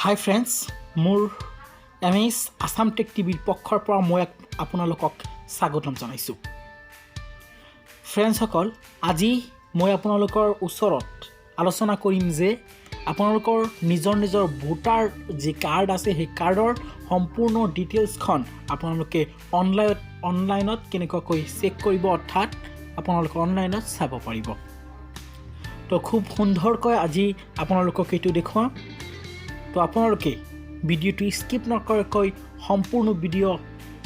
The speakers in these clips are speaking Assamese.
হাই ফ্ৰেণ্ডছ, মোৰ এমএছ আছাম টেক টিভিৰ পক্ষৰ পৰা মই আপোনালোকক স্বাগতম জনাইছোঁ। ফ্ৰেণ্ডছসকল, আজি মই আপোনালোকৰ ওচৰত আলোচনা কৰিম যে আপোনালোকৰ নিজৰ ভোটাৰ যি কাৰ্ড আছে সেই কাৰ্ডৰ সম্পূৰ্ণ ডিটেইলছখন আপোনালোকে অনলাইনত কেনেকুৱাকৈ চেক কৰিব, অৰ্থাৎ আপোনালোকে অনলাইনত চাব পাৰিব। তো খুব সুন্দৰকৈ আজি আপোনালোকক এইটো দেখুৱাম। তো আপোনালোকে ভিডিঅ'টো স্কিপ নকৰাকৈ সম্পূৰ্ণ ভিডিঅ'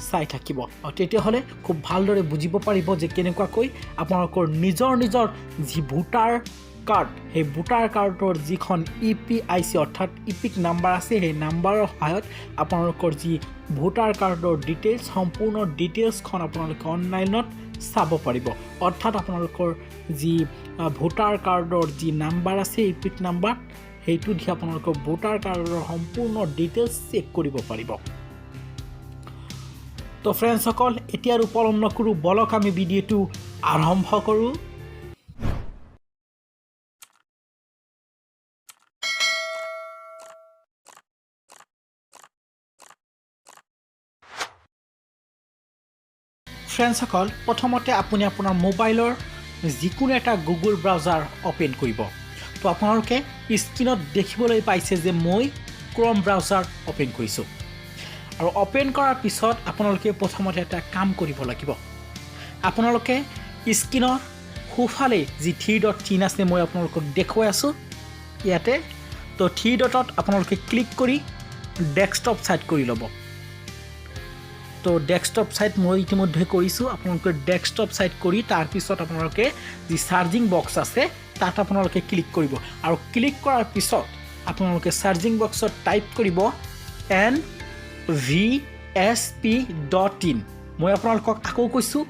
চাই থাকিব আৰু তেতিয়াহ'লে খুব ভালদৰে বুজিব পাৰিব যে কেনেকুৱাকৈ আপোনালোকৰ নিজৰ যি ভোটাৰ কাৰ্ড, সেই ভোটাৰ কাৰ্ডৰ যিখন EPIC অৰ্থাৎ ইপিক নাম্বাৰ আছে, সেই নাম্বাৰৰ সহায়ত আপোনালোকৰ যি ভোটাৰ কাৰ্ডৰ ডিটেইলছ, সম্পূৰ্ণ ডিটেইলছখন আপোনালোকে অনলাইনত চাব পাৰিব। অৰ্থাৎ আপোনালোকৰ যি ভোটাৰ কাৰ্ডৰ যি নাম্বাৰ আছে, ইপিক নাম্বাৰ, সেইটো দি আপোনালোকৰ ভোটাৰ কাৰ্ডৰ সম্পূৰ্ণ ডিটেইলছ চেক কৰিব পাৰিব। তো ফ্ৰেণ্ডছসকল, এতিয়া আৰু পলম নকৰোঁ, বলক আমি ভিডিঅ'টো আৰম্ভ কৰোঁ। ফ্ৰেণ্ডছসকল, প্ৰথমতে আপুনি আপোনাৰ মোবাইলৰ যিকোনো এটা গুগল ব্ৰাউজাৰ অ'পেন কৰিব। তো আপোনালোকে স্ক্ৰীনত দেখিবলৈ পাইছে যে মই ক্ৰম ব্ৰাউজাৰ অ'পেন কৰিছোঁ। আৰু অ'পেন কৰাৰ পিছত আপোনালোকে প্ৰথমতে এটা কাম কৰিব লাগিব। আপোনালোকে স্ক্ৰীনৰ সোঁফালে যি 3 ডট চিন আছে, মই আপোনালোকক দেখুৱাই আছোঁ ইয়াতে। তো 3 ডটত আপোনালোকে ক্লিক কৰি ডেস্কটপ ছাইড কৰি ল'ব। তো ডেস্কটপ ছাইড মই ইতিমধ্যে কৰিছোঁ। আপোনালোকে ডেস্কটপ ছাইড কৰি তাৰপিছত আপোনালোকে যি চাৰ্জিং বক্স আছে তাত আপোনালোকে ক্লিক কৰিব। আৰু ক্লিক কৰাৰ পিছত আপোনালোকে চাৰ্জিং বক্সত টাইপ কৰিব nvsp.in। মই আপোনালোকক আকৌ কৈছোঁ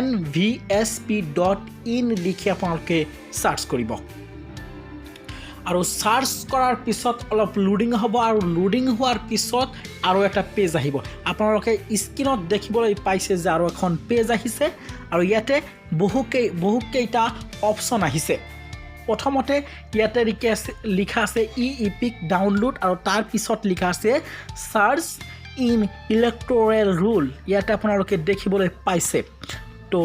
nvsp.in লিখি আপোনালোকে চাৰ্চ কৰিব। আৰু চাৰ্চ কৰাৰ পিছত অলপ লোডিং হ'ব, আৰু লোডিং হোৱাৰ পিছত আৰু এটা পেজ আহিব। আপোনালোকে স্ক্ৰীনত দেখিবলৈ পাইছে যে আৰু এখন পেজ আহিছে, আৰু ইয়াতে বহুকেইটা অপশ্যন আহিছে। প্ৰথমতে ইয়াতে লিখা আছে ইপিক ডাউনলোড, আৰু তাৰ পিছত লিখা আছে চাৰ্চ ইন ইলেক্টৰেল ৰুল, ইয়াতে আপোনালোকে দেখিবলৈ পাইছে। তো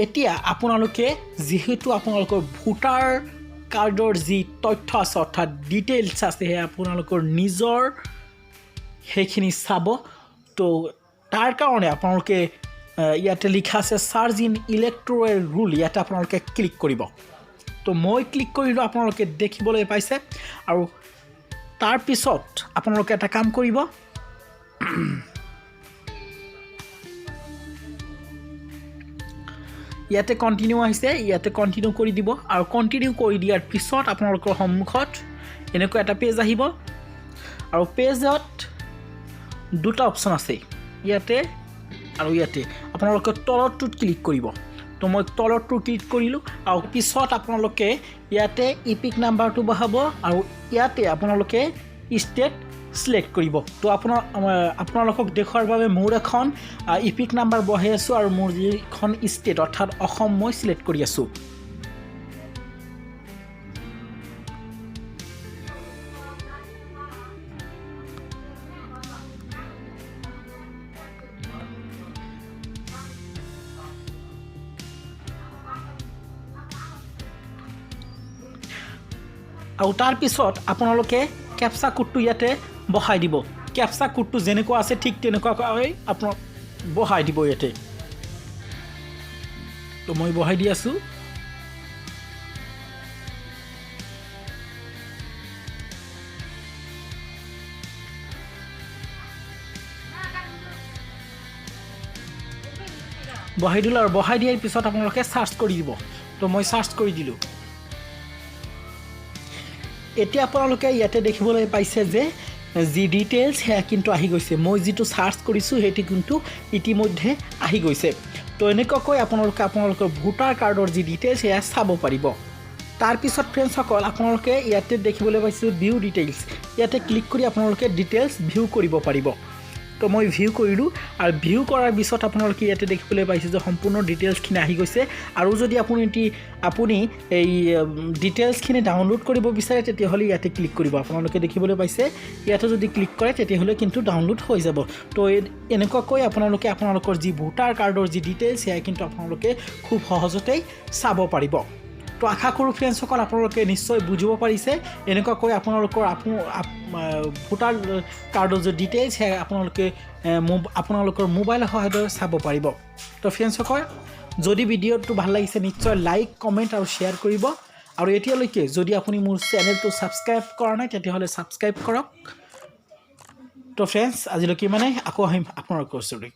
এতিয়া আপোনালোকে যিহেতু আপোনালোকৰ ভোটাৰ কাৰ্ডৰ যি তথ্য আছে অৰ্থাৎ ডিটেইলছ আছে, সেয়া আপোনালোকৰ নিজৰ সেইখিনি চাব। তো তাৰ কাৰণে আপোনালোকে ইয়াতে লিখা আছে চাৰ্চ ইন ইলেক্টৰেল ৰুল, ইয়াতে আপোনালোকে ক্লিক কৰিব। তো মই ক্লিক কৰিলোঁ, আপোনালোকে দেখিবলৈ পাইছে। আৰু তাৰপিছত আপোনালোকে এটা কাম কৰিব, ইয়াতে কণ্টিনিউ আহিছে, ইয়াতে কণ্টিনিউ কৰি দিব। আৰু কণ্টিনিউ কৰি দিয়াৰ পিছত আপোনালোকৰ সন্মুখত এনেকুৱা এটা পেজ আহিব। আৰু পেজত দুটা অপশ্যন আছে, ইয়াতে আৰু ইয়াতে। আপোনালোকে তলৰটোত ক্লিক কৰিব। তো মই তলৰটো ক্লিক কৰিলোঁ, আৰু পিছত আপোনালোকে ইয়াতে ইপিক নাম্বাৰটো বহাব, আৰু ইয়াতে আপোনালোকে ষ্টেট ছিলেক্ট কৰিব। তো আপোনালোকক দেখুৱাৰ বাবে মোৰ এখন ইপিক নাম্বাৰ বহাই আছোঁ, আৰু মোৰ যিখন ষ্টেট অৰ্থাৎ অসম মই ছিলেক্ট কৰি আছোঁ। আৰু তাৰপিছত আপোনালোকে কেপচা কোডটো ইয়াতে বহাই দিব। কেপচা কোডটো যেনেকুৱা আছে ঠিক তেনেকুৱাকৈ আপোনাক বহাই দিব ইয়াতে। তো মই বহাই দি আছোঁ। বহাই দিলোঁ, আৰু বহাই দিয়াৰ পিছত আপোনালোকে চাৰ্চ কৰি দিব। তো মই চাৰ্চ কৰি দিলোঁ। এতিয়া আপোনালোকে ইয়াতে দেখিবলৈ পাইছে যে যি ডিটেইলছ সেয়া কিন্তু আহি গৈছে। মই যিটো চাৰ্চ কৰিছোঁ সেইটো কিন্তু ইতিমধ্যে আহি গৈছে। তো এনেকুৱাকৈ আপোনালোকৰ ভোটাৰ কাৰ্ডৰ যি ডিটেইলছ সেয়া চাব পাৰিব। তাৰপিছত ফ্ৰেণ্ডছসকল, আপোনালোকে ইয়াতে দেখিবলৈ পাইছোঁ ভিউ ডিটেইলছ, ইয়াতে ক্লিক কৰি আপোনালোকে ডিটেইলছ ভিউ কৰিব পাৰিব। তো তো মই ভিউ কৰিলোঁ আৰু ভিউ কৰাৰ পিছত আপোনালোকে ইয়াতে দেখিবলৈ পাইছে যে সম্পূৰ্ণ ডিটেইলছখিনি আহি গৈছে আৰু যদি আপুনি এই ডিটেইলছখিনি ডাউনলোড কৰিব বিচাৰে তেতিয়াহ'লে ইয়াতে ক্লিক কৰিব আপোনালোকে দেখিবলৈ পাইছে ইয়াতে যদি ক্লিক কৰে তেতিয়াহ'লে কিন্তু ডাউনলোড হৈ যাব তো এনেকুৱাকৈ আপোনালোকে আপোনালোকৰ যি ভোটাৰ কাৰ্ডৰ যি ডিটেইলছ সেয়া কিন্তু আপোনালোকে খুব সহজতেই চাব পাৰিব তো আশা কৰোঁ ফ্ৰেণ্ডসকল আপোনালোকে নিশ্চয় বুজিব পাৰিছে এনেকুৱাকৈ আপোনালোকৰ ভোটাৰ কাৰ্ডৰ যে ডিটেইলছ সেয়া আপোনালোকৰ মোবাইলৰ সহায়ত চাব পাৰিব তো ফ্ৰেণ্ডসকল যদি ভিডিঅ'টো ভাল লাগিছে নিশ্চয় লাইক কমেণ্ট আৰু শ্বেয়াৰ কৰিব আৰু এতিয়ালৈকে যদি আপুনি মোৰ চেনেলটো ছাবস্ক্ৰাইব কৰা নাই তেতিয়াহ'লে ছাবস্ক্ৰাইব কৰক তো ফ্ৰেণ্ডছ আজিলৈকে মানে আকৌ আহিম আপোনালোকৰ ওচৰলৈ